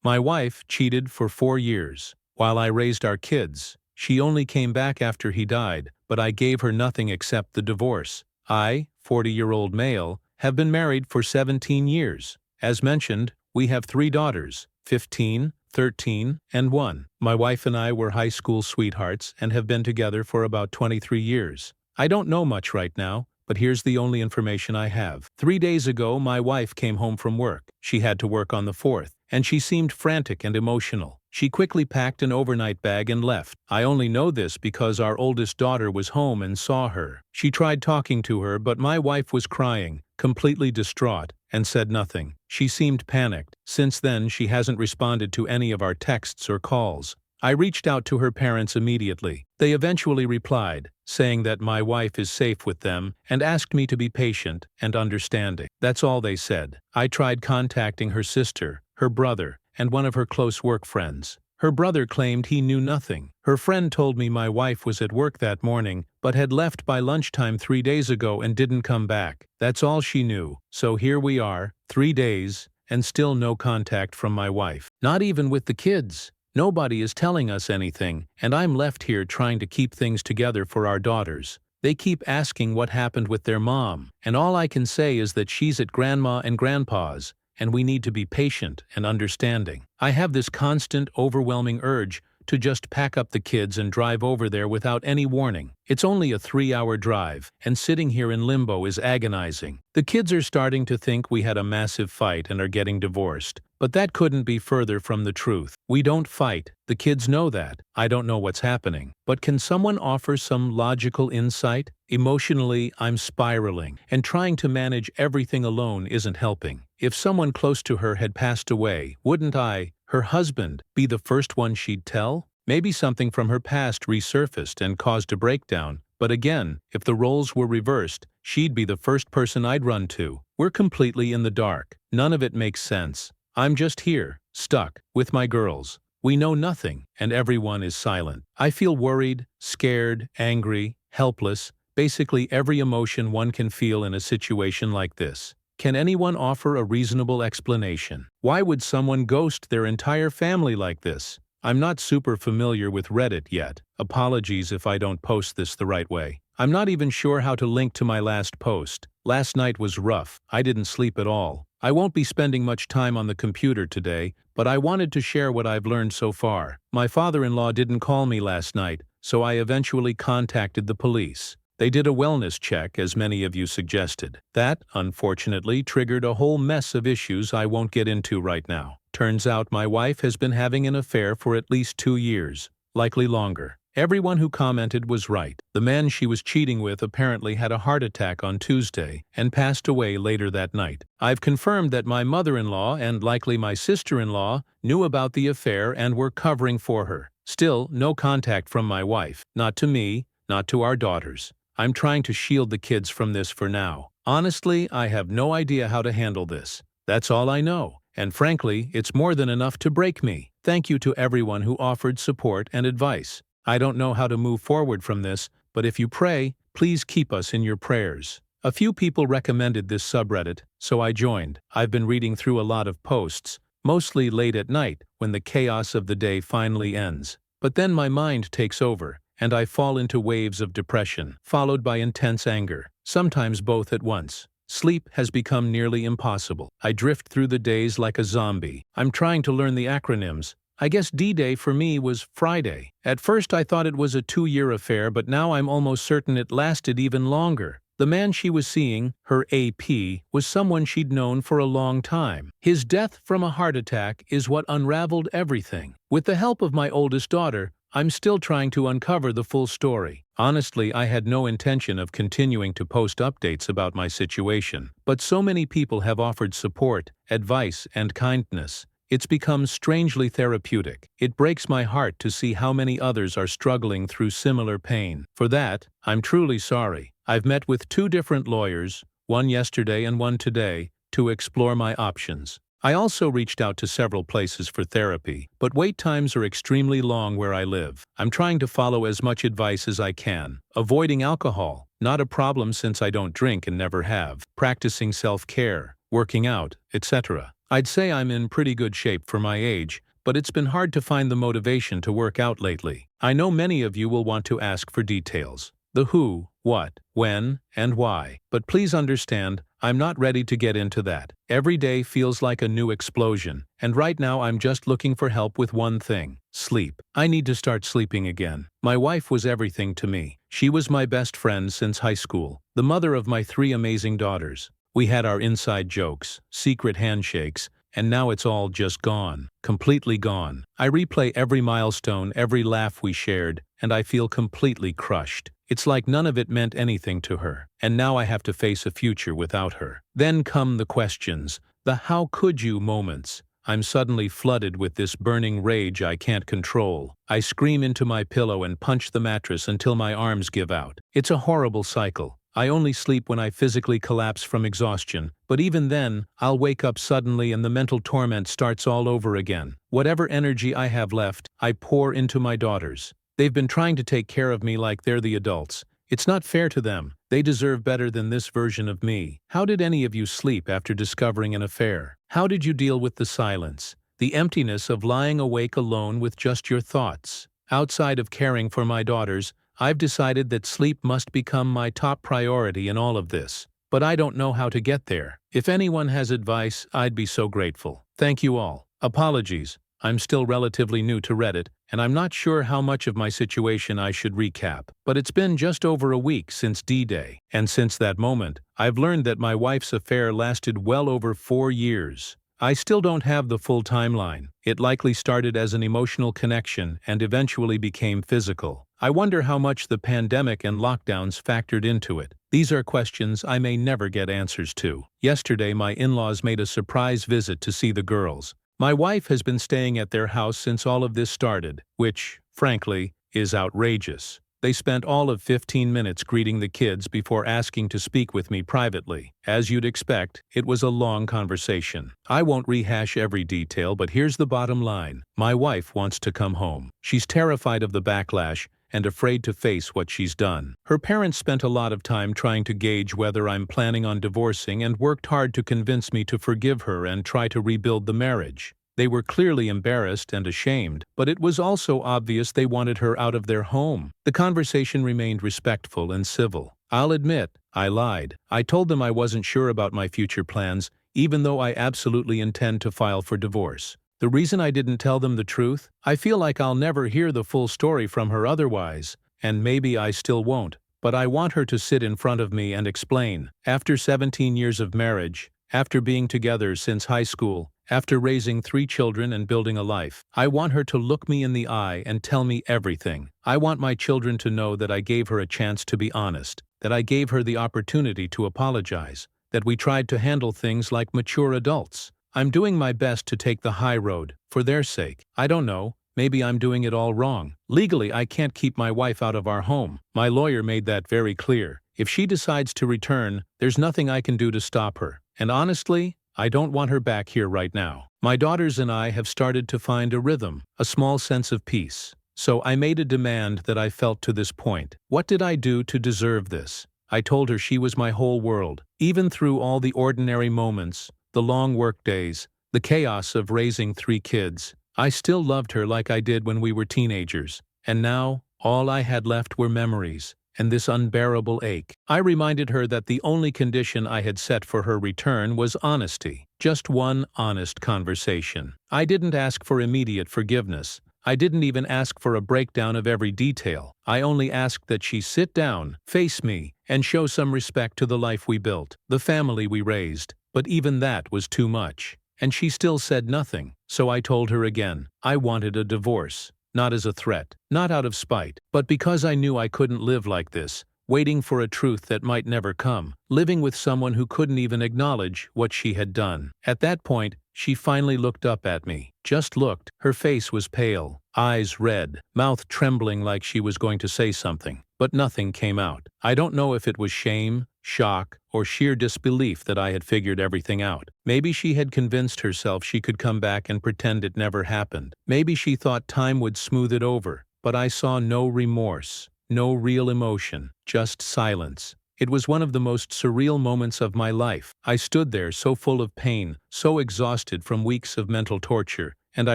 My wife cheated for 4 years. While I raised our kids, she only came back after he died, but I gave her nothing except the divorce. I, 40-year-old male, have been married for 17 years. As mentioned, we have 3 daughters, 15, 13, and 1. My wife and I were high school sweethearts and have been together for about 23 years. I don't know much right now, but here's the only information I have. 3 days ago, my wife came home from work. She had to work on the 4th, and she seemed frantic and emotional. She quickly packed an overnight bag and left. I only know this because our oldest daughter was home and saw her. She tried talking to her, but my wife was crying, completely distraught, and said nothing. She seemed panicked. Since then, she hasn't responded to any of our texts or calls. I reached out to her parents immediately. They eventually replied, saying that my wife is safe with them and asked me to be patient and understanding. That's all they said. I tried contacting her sister, her brother, and one of her close work friends. Her brother claimed he knew nothing. Her friend told me my wife was at work that morning, but had left by lunchtime 3 days ago and didn't come back. That's all she knew. So here we are, 3 days, and still no contact from my wife. Not even with the kids. Nobody is telling us anything, and I'm left here trying to keep things together for our daughters. They keep asking what happened with their mom, and all I can say is that she's at grandma and grandpa's, and we need to be patient and understanding. I have this constant, overwhelming urge to just pack up the kids and drive over there without any warning. It's only a 3-hour drive, and sitting here in limbo is agonizing. The kids are starting to think we had a massive fight and are getting divorced, but that couldn't be further from the truth. We don't fight. The kids know that. I don't know what's happening. But can someone offer some logical insight? Emotionally, I'm spiraling, and trying to manage everything alone isn't helping. If someone close to her had passed away, wouldn't I, her husband, be the first one she'd tell? Maybe something from her past resurfaced and caused a breakdown, but again, if the roles were reversed, she'd be the first person I'd run to. We're completely in the dark. None of it makes sense. I'm just here, stuck, with my girls. We know nothing, and everyone is silent. I feel worried, scared, angry, helpless, basically every emotion one can feel in a situation like this. Can anyone offer a reasonable explanation? Why would someone ghost their entire family like this? I'm not super familiar with Reddit yet. Apologies if I don't post this the right way. I'm not even sure how to link to my last post. Last night was rough. I didn't sleep at all. I won't be spending much time on the computer today, but I wanted to share what I've learned so far. My father-in-law didn't call me last night, so I eventually contacted the police. They did a wellness check, as many of you suggested. That, unfortunately, triggered a whole mess of issues I won't get into right now. Turns out my wife has been having an affair for at least 2 years, likely longer. Everyone who commented was right. The man she was cheating with apparently had a heart attack on Tuesday and passed away later that night. I've confirmed that my mother-in-law and likely my sister-in-law knew about the affair and were covering for her. Still, no contact from my wife. Not to me, not to our daughters. I'm trying to shield the kids from this for now. Honestly, I have no idea how to handle this. That's all I know. And frankly, it's more than enough to break me. Thank you to everyone who offered support and advice. I don't know how to move forward from this, but if you pray, please keep us in your prayers. A few people recommended this subreddit, so I joined. I've been reading through a lot of posts, mostly late at night when the chaos of the day finally ends. But then my mind takes over, and I fall into waves of depression, followed by intense anger, sometimes both at once. Sleep has become nearly impossible. I drift through the days like a zombie. I'm trying to learn the acronyms. I guess D-Day for me was Friday. At first I thought it was a 2-year affair, but now I'm almost certain it lasted even longer. The man she was seeing, her AP, was someone she'd known for a long time. His death from a heart attack is what unraveled everything. With the help of my oldest daughter, I'm still trying to uncover the full story. Honestly, I had no intention of continuing to post updates about my situation, but so many people have offered support, advice, and kindness. It's become strangely therapeutic. It breaks my heart to see how many others are struggling through similar pain. For that, I'm truly sorry. I've met with 2 different lawyers, one yesterday and one today, to explore my options. I also reached out to several places for therapy, but wait times are extremely long where I live. I'm trying to follow as much advice as I can. Avoiding alcohol, not a problem since I don't drink and never have. Practicing self-care, working out, etc. I'd say I'm in pretty good shape for my age, but it's been hard to find the motivation to work out lately. I know many of you will want to ask for details. The who, what, when, and why. But please understand, I'm not ready to get into that. Every day feels like a new explosion, and right now I'm just looking for help with one thing: sleep. I need to start sleeping again. My wife was everything to me. She was my best friend since high school, the mother of my 3 amazing daughters. We had our inside jokes, secret handshakes, and now it's all just gone. Completely gone. I replay every milestone, every laugh we shared, and I feel completely crushed. It's like none of it meant anything to her, and now I have to face a future without her. Then come the questions, the how could you moments. I'm suddenly flooded with this burning rage I can't control. I scream into my pillow and punch the mattress until my arms give out. It's a horrible cycle. I only sleep when I physically collapse from exhaustion, but even then, I'll wake up suddenly and the mental torment starts all over again. Whatever energy I have left, I pour into my daughters. They've been trying to take care of me like they're the adults. It's not fair to them. They deserve better than this version of me. How did any of you sleep after discovering an affair? How did you deal with the silence, the emptiness of lying awake alone with just your thoughts? Outside of caring for my daughters, I've decided that sleep must become my top priority in all of this. But I don't know how to get there. If anyone has advice, I'd be so grateful. Thank you all. Apologies. I'm still relatively new to Reddit, and I'm not sure how much of my situation I should recap. But it's been just over a week since D-Day, and since that moment, I've learned that my wife's affair lasted well over 4 years. I still don't have the full timeline. It likely started as an emotional connection and eventually became physical. I wonder how much the pandemic and lockdowns factored into it. These are questions I may never get answers to. Yesterday, my in-laws made a surprise visit to see the girls. My wife has been staying at their house since all of this started, which, frankly, is outrageous. They spent all of 15 minutes greeting the kids before asking to speak with me privately. As you'd expect, it was a long conversation. I won't rehash every detail, but here's the bottom line. My wife wants to come home. She's terrified of the backlash and afraid to face what she's done. Her parents spent a lot of time trying to gauge whether I'm planning on divorcing and worked hard to convince me to forgive her and try to rebuild the marriage. They were clearly embarrassed and ashamed, but it was also obvious they wanted her out of their home. The conversation remained respectful and civil. I'll admit, I lied. I told them I wasn't sure about my future plans, even though I absolutely intend to file for divorce. The reason I didn't tell them the truth? I feel like I'll never hear the full story from her otherwise, and maybe I still won't, but I want her to sit in front of me and explain. After 17 years of marriage, after being together since high school, after raising 3 children and building a life, I want her to look me in the eye and tell me everything. I want my children to know that I gave her a chance to be honest, that I gave her the opportunity to apologize, that we tried to handle things like mature adults. I'm doing my best to take the high road, for their sake. I don't know, maybe I'm doing it all wrong. Legally, I can't keep my wife out of our home. My lawyer made that very clear. If she decides to return, there's nothing I can do to stop her. And honestly, I don't want her back here right now. My daughters and I have started to find a rhythm, a small sense of peace. So I made a demand that I felt to this point. What did I do to deserve this? I told her she was my whole world. Even through all the ordinary moments, the long work days, the chaos of raising 3 kids, I still loved her like I did when we were teenagers. And now, all I had left were memories, and this unbearable ache. I reminded her that the only condition I had set for her return was honesty. Just one honest conversation. I didn't ask for immediate forgiveness. I didn't even ask for a breakdown of every detail. I only asked that she sit down, face me, and show some respect to the life we built, the family we raised. But even that was too much. And she still said nothing. So I told her again, I wanted a divorce. Not as a threat, not out of spite, but because I knew I couldn't live like this, waiting for a truth that might never come, living with someone who couldn't even acknowledge what she had done. At that point, she finally looked up at me. Just looked. Her face was pale, eyes red, mouth trembling like she was going to say something, but nothing came out. I don't know if it was shame, shock, or sheer disbelief that I had figured everything out. Maybe she had convinced herself she could come back and pretend it never happened. Maybe she thought time would smooth it over, but I saw no remorse, no real emotion, just silence. It was one of the most surreal moments of my life. I stood there so full of pain, so exhausted from weeks of mental torture, and I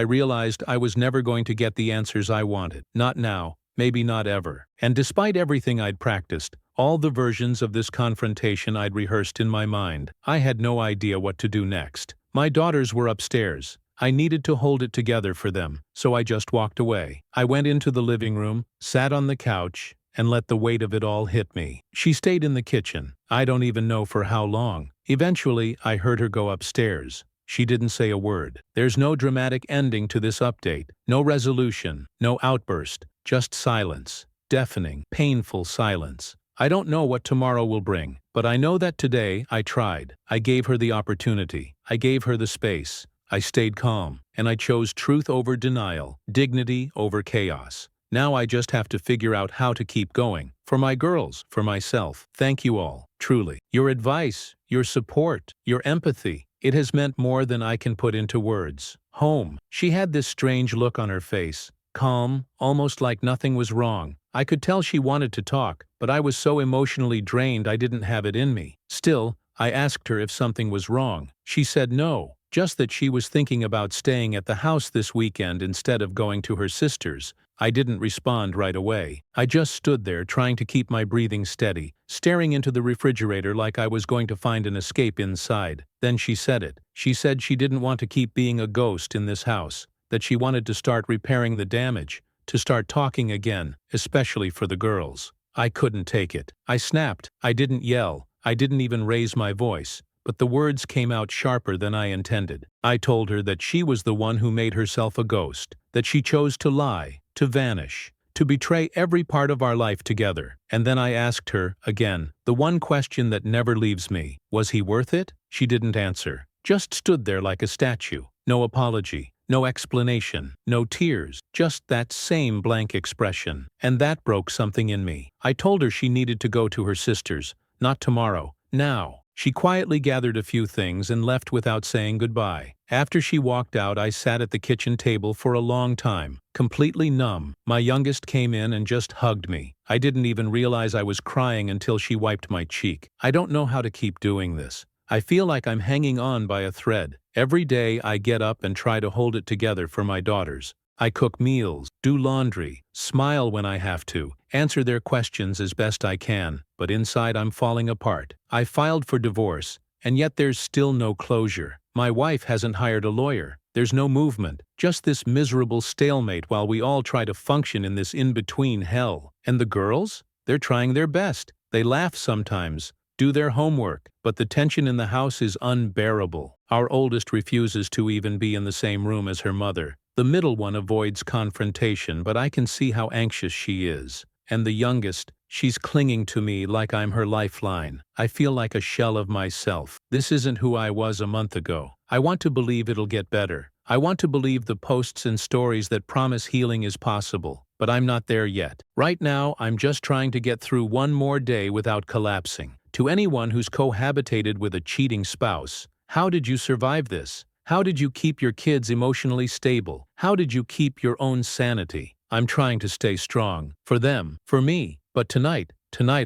realized I was never going to get the answers I wanted. Not now, maybe not ever. And despite everything I'd practiced, all the versions of this confrontation I'd rehearsed in my mind, I had no idea what to do next. My daughters were upstairs. I needed to hold it together for them, so I just walked away. I went into the living room, sat on the couch, and let the weight of it all hit me. She stayed in the kitchen. I don't even know for how long. Eventually, I heard her go upstairs. She didn't say a word. There's no dramatic ending to this update, no resolution, no outburst, just silence. Deafening, painful silence. I don't know what tomorrow will bring, but I know that today I tried. I gave her the opportunity. I gave her the space. I stayed calm, and I chose truth over denial, dignity over chaos. Now I just have to figure out how to keep going. For my girls, for myself. Thank you all, truly. Your advice, your support, your empathy. It has meant more than I can put into words. Home. She had this strange look on her face. Calm, almost like nothing was wrong. I could tell she wanted to talk, but I was so emotionally drained I didn't have it in me. Still, I asked her if something was wrong. She said no, just that she was thinking about staying at the house this weekend instead of going to her sister's. I didn't respond right away. I just stood there trying to keep my breathing steady, staring into the refrigerator like I was going to find an escape inside. Then she said it. She said she didn't want to keep being a ghost in this house, that she wanted to start repairing the damage, to start talking again, especially for the girls. I couldn't take it. I snapped. I didn't yell. I didn't even raise my voice. But the words came out sharper than I intended. I told her that she was the one who made herself a ghost, that she chose to lie, to vanish, to betray every part of our life together. And then I asked her, again, the one question that never leaves me, was he worth it? She didn't answer, just stood there like a statue. No apology, no explanation, no tears, just that same blank expression. And that broke something in me. I told her she needed to go to her sister's, not tomorrow, now. She quietly gathered a few things and left without saying goodbye. After she walked out, I sat at the kitchen table for a long time, completely numb. My youngest came in and just hugged me. I didn't even realize I was crying until she wiped my cheek. I don't know how to keep doing this. I feel like I'm hanging on by a thread. Every day I get up and try to hold it together for my daughters. I cook meals, do laundry, smile when I have to, answer their questions as best I can, but inside I'm falling apart. I filed for divorce, and yet there's still no closure. My wife hasn't hired a lawyer. There's no movement, just this miserable stalemate while we all try to function in this in-between hell. And the girls? They're trying their best. They laugh sometimes, do their homework, but the tension in the house is unbearable. Our oldest refuses to even be in the same room as her mother. The middle one avoids confrontation, but I can see how anxious she is. And the youngest, she's clinging to me like I'm her lifeline. I feel like a shell of myself. This isn't who I was a month ago. I want to believe it'll get better. I want to believe the posts and stories that promise healing is possible, but I'm not there yet. Right now, I'm just trying to get through one more day without collapsing. To anyone who's cohabitated with a cheating spouse, how did you survive this? How did you keep your kids emotionally stable? How did you keep your own sanity? I'm trying to stay strong. For them, for me. But tonight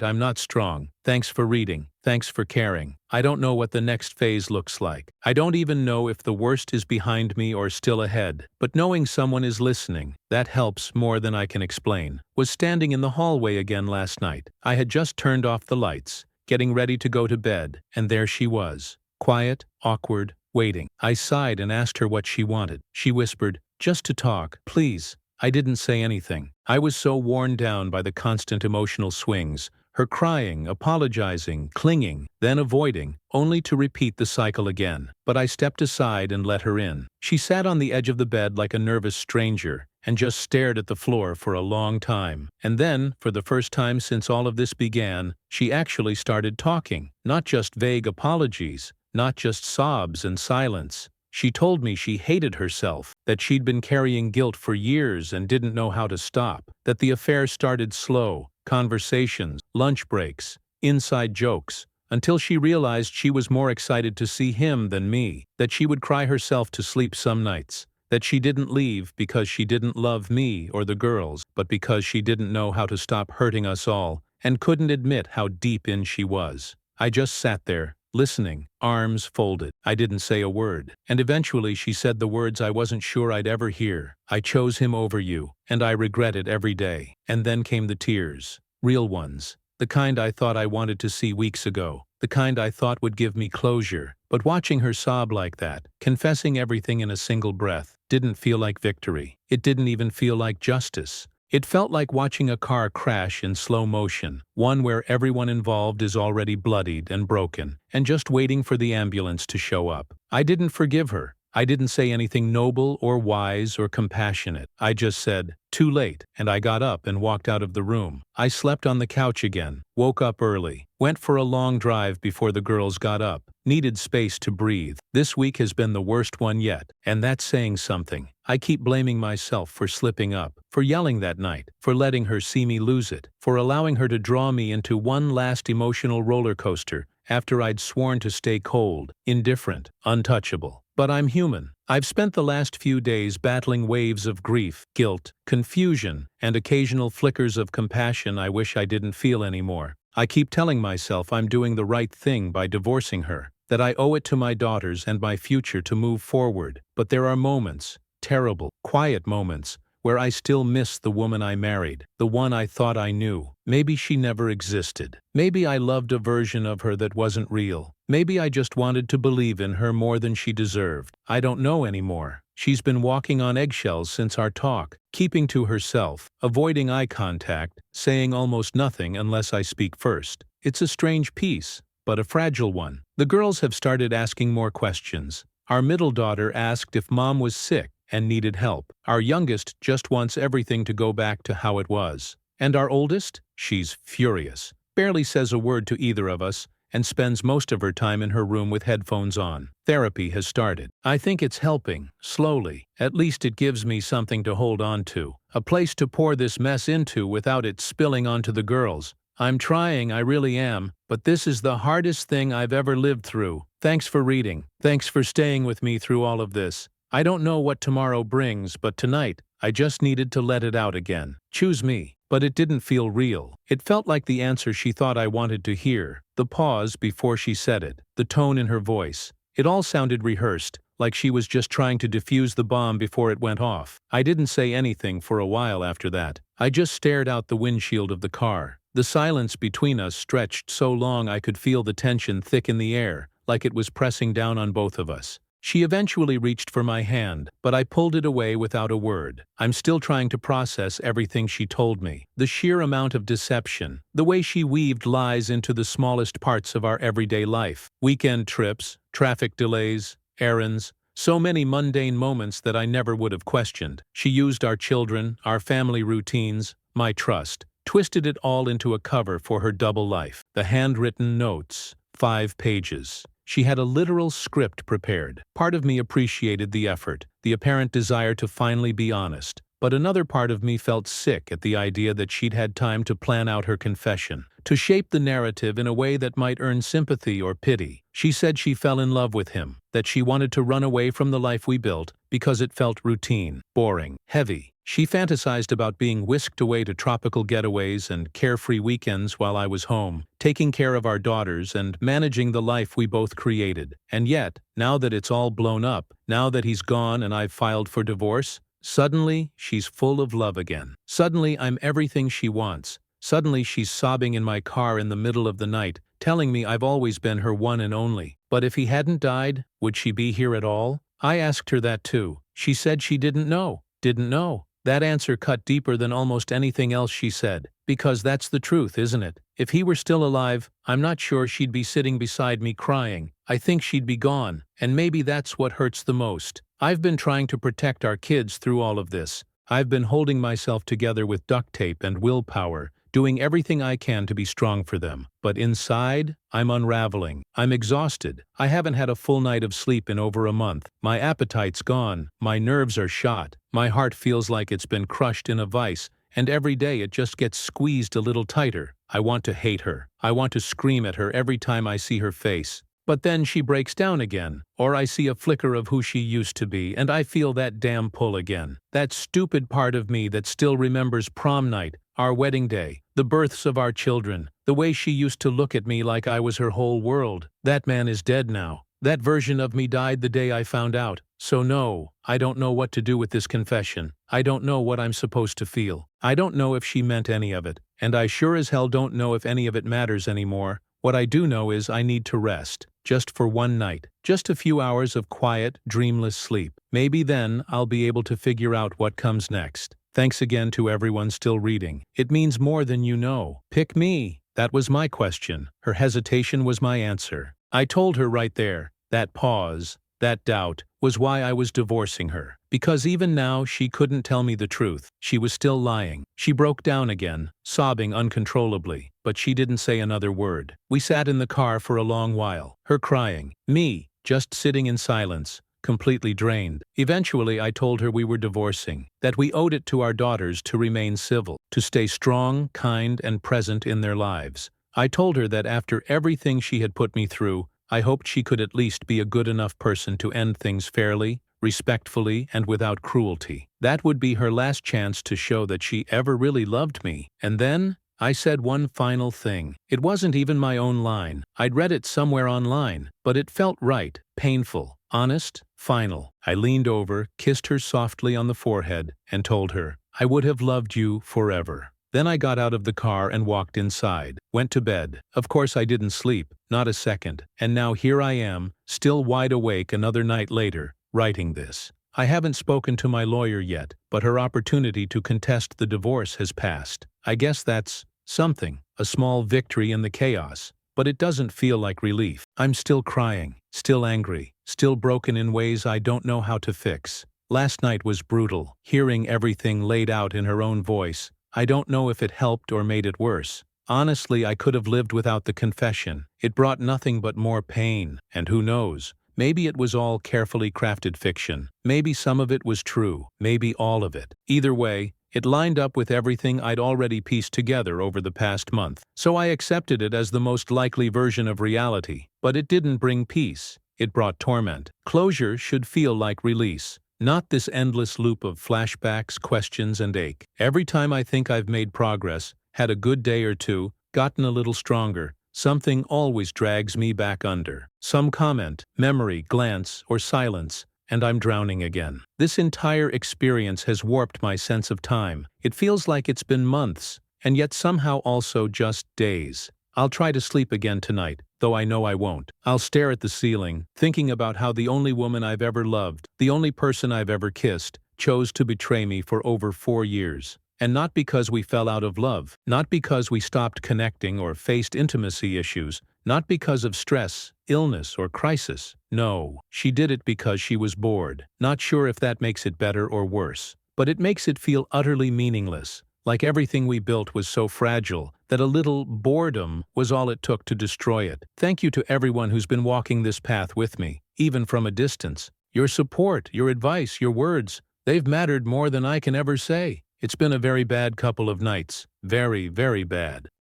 I'm not strong. Thanks for reading. Thanks for caring. I don't know what the next phase looks like. I don't even know if the worst is behind me or still ahead. But knowing someone is listening, that helps more than I can explain. Was standing in the hallway again last night. I had just turned off the lights, getting ready to go to bed, and there she was. Quiet, awkward, waiting. I sighed and asked her what she wanted. She whispered, just to talk, please. I didn't say anything. I was so worn down by the constant emotional swings, her crying, apologizing, clinging, then avoiding, only to repeat the cycle again. But I stepped aside and let her in. She sat on the edge of the bed like a nervous stranger, and just stared at the floor for a long time. And then, for the first time since all of this began, she actually started talking. Not just vague apologies, not just sobs and silence. She told me she hated herself, that she'd been carrying guilt for years and didn't know how to stop, that the affair started slow, conversations, lunch breaks, inside jokes, until she realized she was more excited to see him than me, that she would cry herself to sleep some nights, that she didn't leave because she didn't love me or the girls, but because she didn't know how to stop hurting us all, and couldn't admit how deep in she was. I just sat there, listening, arms folded. I didn't say a word. And eventually she said the words I wasn't sure I'd ever hear. "I chose him over you, and I regret it every day." And then came the tears. Real ones. The kind I thought I wanted to see weeks ago. The kind I thought would give me closure. But watching her sob like that, confessing everything in a single breath, didn't feel like victory. It didn't even feel like justice. It felt like watching a car crash in slow motion, one where everyone involved is already bloodied and broken, and just waiting for the ambulance to show up. I didn't forgive her. I didn't say anything noble or wise or compassionate. I just said, "Too late," and I got up and walked out of the room. I slept on the couch again, woke up early, went for a long drive before the girls got up, needed space to breathe. This week has been the worst one yet, and that's saying something. I keep blaming myself for slipping up, for yelling that night, for letting her see me lose it, for allowing her to draw me into one last emotional roller coaster after I'd sworn to stay cold, indifferent, untouchable. But I'm human. I've spent the last few days battling waves of grief, guilt, confusion, and occasional flickers of compassion I wish I didn't feel anymore. I keep telling myself I'm doing the right thing by divorcing her, that I owe it to my daughters and my future to move forward. But there are moments, terrible, quiet moments, where I still miss the woman I married, the one I thought I knew. Maybe she never existed. Maybe I loved a version of her that wasn't real. Maybe I just wanted to believe in her more than she deserved. I don't know anymore. She's been walking on eggshells since our talk, keeping to herself, avoiding eye contact, saying almost nothing unless I speak first. It's a strange piece, but a fragile one. The girls have started asking more questions. Our middle daughter asked if Mom was sick and needed help. Our youngest just wants everything to go back to how it was. And our oldest? She's furious. Barely says a word to either of us, and spends most of her time in her room with headphones on. Therapy has started. I think it's helping, slowly. At least it gives me something to hold on to. A place to pour this mess into without it spilling onto the girls. I'm trying, I really am, but this is the hardest thing I've ever lived through. Thanks for reading. Thanks for staying with me through all of this. I don't know what tomorrow brings, but tonight, I just needed to let it out again. Choose me. But it didn't feel real. It felt like the answer she thought I wanted to hear. The pause before she said it. The tone in her voice. It all sounded rehearsed, like she was just trying to defuse the bomb before it went off. I didn't say anything for a while after that. I just stared out the windshield of the car. The silence between us stretched so long I could feel the tension thick in the air, like it was pressing down on both of us. She eventually reached for my hand, but I pulled it away without a word. I'm still trying to process everything she told me. The sheer amount of deception, the way she weaved lies into the smallest parts of our everyday life. Weekend trips, traffic delays, errands, so many mundane moments that I never would have questioned. She used our children, our family routines, my trust, twisted it all into a cover for her double life. The handwritten notes, 5 pages. She had a literal script prepared. Part of me appreciated the effort, the apparent desire to finally be honest, but another part of me felt sick at the idea that she'd had time to plan out her confession, to shape the narrative in a way that might earn sympathy or pity. She said she fell in love with him, that she wanted to run away from the life we built because it felt routine, boring, heavy. She fantasized about being whisked away to tropical getaways and carefree weekends while I was home, taking care of our daughters and managing the life we both created. And yet, now that it's all blown up, now that he's gone and I've filed for divorce, suddenly she's full of love again. Suddenly I'm everything she wants. Suddenly she's sobbing in my car in the middle of the night, telling me I've always been her one and only. But if he hadn't died, would she be here at all? I asked her that too. She said she didn't know. Didn't know. That answer cut deeper than almost anything else she said. Because that's the truth, isn't it? If he were still alive, I'm not sure she'd be sitting beside me crying. I think she'd be gone. And maybe that's what hurts the most. I've been trying to protect our kids through all of this. I've been holding myself together with duct tape and willpower, doing everything I can to be strong for them. But inside, I'm unraveling. I'm exhausted. I haven't had a full night of sleep in over a month. My appetite's gone. My nerves are shot. My heart feels like it's been crushed in a vice, and every day it just gets squeezed a little tighter. I want to hate her. I want to scream at her every time I see her face. But then she breaks down again, or I see a flicker of who she used to be, and I feel that damn pull again. That stupid part of me that still remembers prom night, our wedding day, the births of our children, the way she used to look at me like I was her whole world. That man is dead now. That version of me died the day I found out. So no, I don't know what to do with this confession. I don't know what I'm supposed to feel. I don't know if she meant any of it. And I sure as hell don't know if any of it matters anymore. What I do know is I need to rest. Just for one night. Just a few hours of quiet, dreamless sleep. Maybe then I'll be able to figure out what comes next. Thanks again to everyone still reading. It means more than you know. Pick me. That was my question. Her hesitation was my answer. I told her right there. That pause, that doubt, was why I was divorcing her. Because even now she couldn't tell me the truth. She was still lying. She broke down again, sobbing uncontrollably. But she didn't say another word. We sat in the car for a long while. Her crying. Me, just sitting in silence, completely drained. Eventually I told her we were divorcing. That we owed it to our daughters to remain civil. To stay strong, kind, and present in their lives. I told her that after everything she had put me through, I hoped she could at least be a good enough person to end things fairly, respectfully, and without cruelty. That would be her last chance to show that she ever really loved me. And then, I said one final thing. It wasn't even my own line. I'd read it somewhere online, but it felt right, painful, honest, final. I leaned over, kissed her softly on the forehead, and told her, I would have loved you forever. Then I got out of the car and walked inside, went to bed. Of course I didn't sleep, not a second, and now here I am, still wide awake another night later, writing this. I haven't spoken to my lawyer yet, but her opportunity to contest the divorce has passed. I guess that's something, a small victory in the chaos, but it doesn't feel like relief. I'm still crying, still angry, still broken in ways I don't know how to fix. Last night was brutal, hearing everything laid out in her own voice. I don't know if it helped or made it worse. Honestly, I could have lived without the confession. It brought nothing but more pain, and who knows, maybe it was all carefully crafted fiction. Maybe some of it was true, maybe all of it. Either way, it lined up with everything I'd already pieced together over the past month. So I accepted it as the most likely version of reality. But it didn't bring peace. It brought torment. Closure should feel like release. Not this endless loop of flashbacks, questions, and ache. Every time I think I've made progress, had a good day or two, gotten a little stronger, something always drags me back under. Some comment, memory, glance, or silence, and I'm drowning again. This entire experience has warped my sense of time. It feels like it's been months, and yet somehow also just days. I'll try to sleep again tonight, though I know I won't. I'll stare at the ceiling, thinking about how the only woman I've ever loved, the only person I've ever kissed, chose to betray me for over 4 years. And not because we fell out of love, not because we stopped connecting or faced intimacy issues, not because of stress, illness, or crisis. No, she did it because she was bored. Not sure if that makes it better or worse, but it makes it feel utterly meaningless. Like everything we built was so fragile that a little boredom was all it took to destroy it. Thank you to everyone who's been walking this path with me, even from a distance. Your support, your advice, your words, they've mattered more than I can ever say. It's been a very bad couple of nights. Very, very bad.